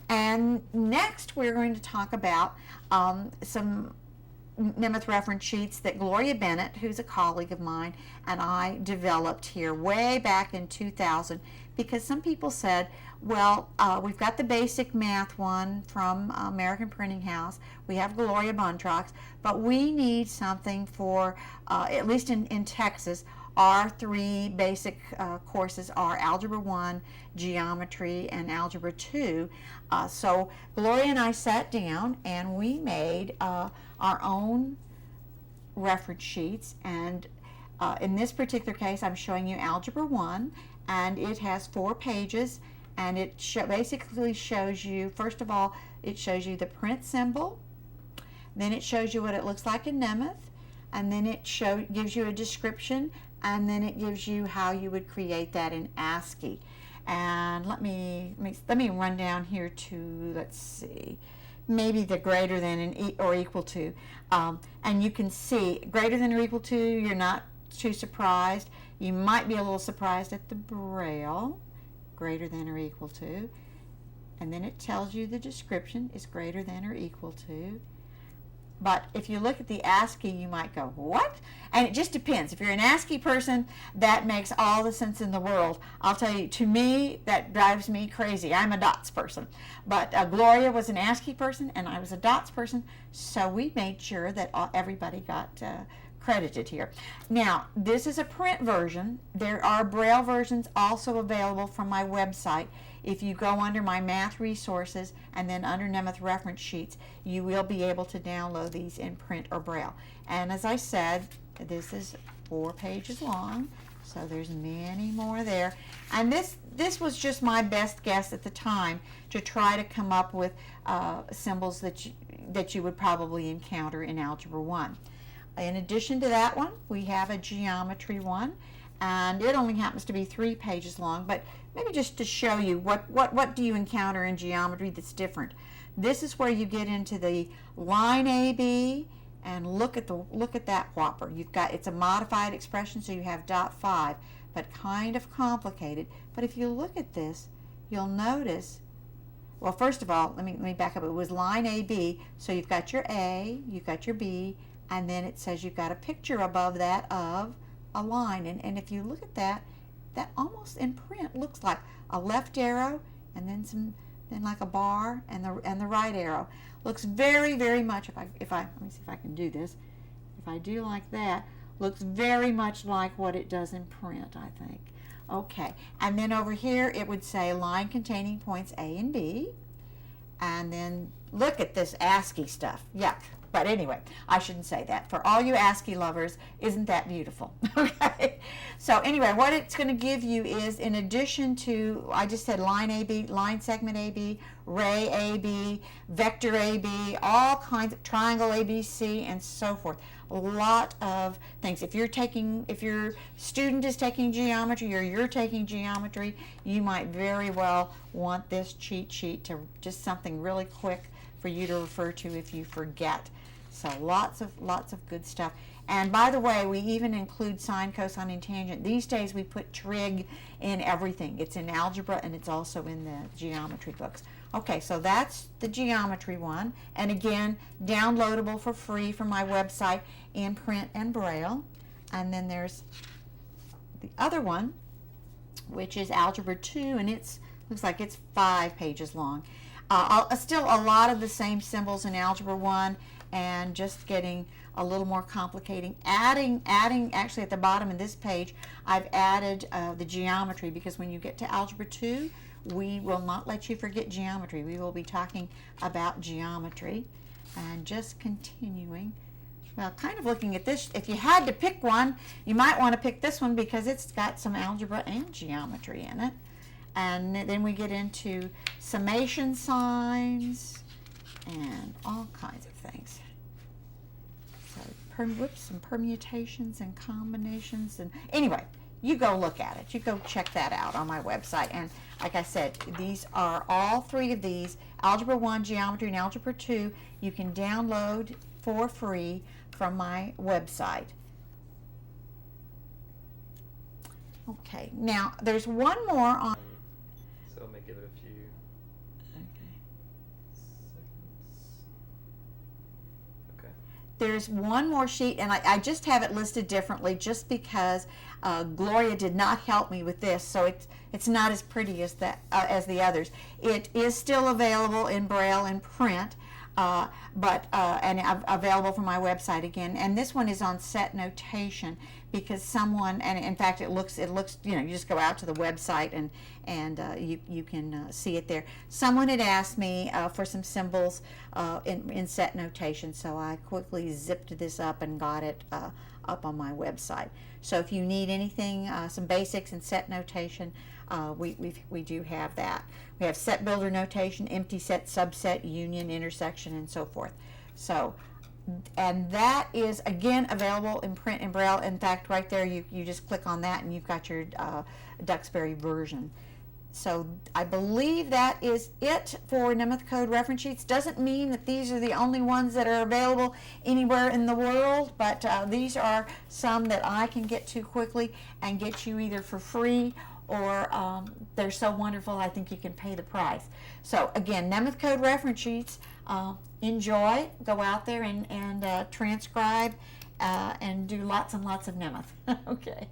And next we're going to talk about some Nemeth reference sheets that Gloria Bennett, who's a colleague of mine, and I developed here way back in 2000, because some people said, well, we've got the basic math one from American Printing House, we have Gloria Buntrock's, but we need something for, at least in Texas, our three basic courses are Algebra 1, Geometry, and Algebra 2. So Gloria and I sat down and we made our own reference sheets, and in this particular case I'm showing you Algebra 1, and it has 4 pages, and it basically shows you, first of all, it shows you the print symbol, then it shows you what it looks like in Nemeth, and then it gives you a description, and then it gives you how you would create that in ASCII. And let me run down here to, let's see, maybe the greater than or equal to, and you can see greater than or equal to, you're not too surprised. You might be a little surprised at the Braille, greater than or equal to, and then it tells you the description is greater than or equal to. But if you look at the ASCII, you might go, what? And it just depends. If you're an ASCII person, that makes all the sense in the world. I'll tell you, to me, that drives me crazy. I'm a dots person. But Gloria was an ASCII person, and I was a dots person, so we made sure that everybody got credited here. Now, this is a print version. There are Braille versions also available from my website. If you go under my math resources and then under Nemeth reference sheets, you will be able to download these in print or Braille. And as I said, this is 4 pages long, so there's many more there. And this was just my best guess at the time to try to come up with symbols that you would probably encounter in Algebra 1. In addition to that one, we have a geometry one, and it only happens to be 3 pages long, but maybe just to show you what do you encounter in geometry that's different. This is where you get into the line AB, and look at that whopper. It's a modified expression, so you have dot 5, but kind of complicated. But if you look at this, you'll notice, well, first of all, let me back up. It was line AB, so you've got your A, you've got your B, and then it says you've got a picture above that of a line. And if you look at that, that almost in print looks like a left arrow and then like a bar and the right arrow. Looks very, very much, let me see if I can do this. If I do like that, looks very much like what it does in print, I think. Okay, and then over here it would say line containing points A and B. And then look at this ASCII stuff. Yuck. But anyway, I shouldn't say that. For all you ASCII lovers, isn't that beautiful? Okay. So anyway, what it's going to give you is, in addition to, I just said line AB, line segment AB, ray AB, vector AB, all kinds of triangle ABC, and so forth. A lot of things. If your student is taking geometry or you're taking geometry, you might very well want this cheat sheet to just something really quick for you to refer to if you forget. So lots of good stuff. And by the way, we even include sine, cosine, and tangent. These days we put trig in everything. It's in algebra and it's also in the geometry books. Okay, so that's the geometry one. And again, downloadable for free from my website in print and Braille. And then there's the other one, which is Algebra 2, and looks like it's 5 pages long. Still a lot of the same symbols in Algebra 1, and just getting a little more complicating. Adding actually at the bottom of this page, I've added the geometry, because when you get to Algebra 2, we will not let you forget geometry. We will be talking about geometry. And just continuing, well, kind of looking at this, if you had to pick one, you might want to pick this one because it's got some algebra and geometry in it. And then we get into summation signs and all kinds of things. So, some permutations and combinations. And anyway, you go look at it. You go check that out on my website. And like I said, these are all 3 of these, Algebra 1, Geometry, and Algebra 2, you can download for free from my website. Okay, now there's one more on. So I may give it a few. Okay. there's one more sheet, and I just have it listed differently just because Gloria did not help me with this, so it's not as pretty as the others. It is still available in Braille and print, and available from my website again. And this one is on set notation because someone, and in fact it looks, you know, you just go out to the website and you can see it there. Someone had asked me for some symbols in set notation, so I quickly zipped this up and got it up on my website. So if you need anything, some basics in set notation, we do have that. We have set builder notation, empty set, subset, union, intersection, and so forth. So, and that is again available in print and Braille. In fact, right there you just click on that and you've got your Duxbury version. So I believe that is it for Nemeth code reference sheets. Doesn't mean that these are the only ones that are available anywhere in the world, but these are some that I can get to quickly and get you either for free or they're so wonderful I think you can pay the price. So again, Nemeth code reference sheets, enjoy, go out there and transcribe and do lots and lots of Nemeth. Okay.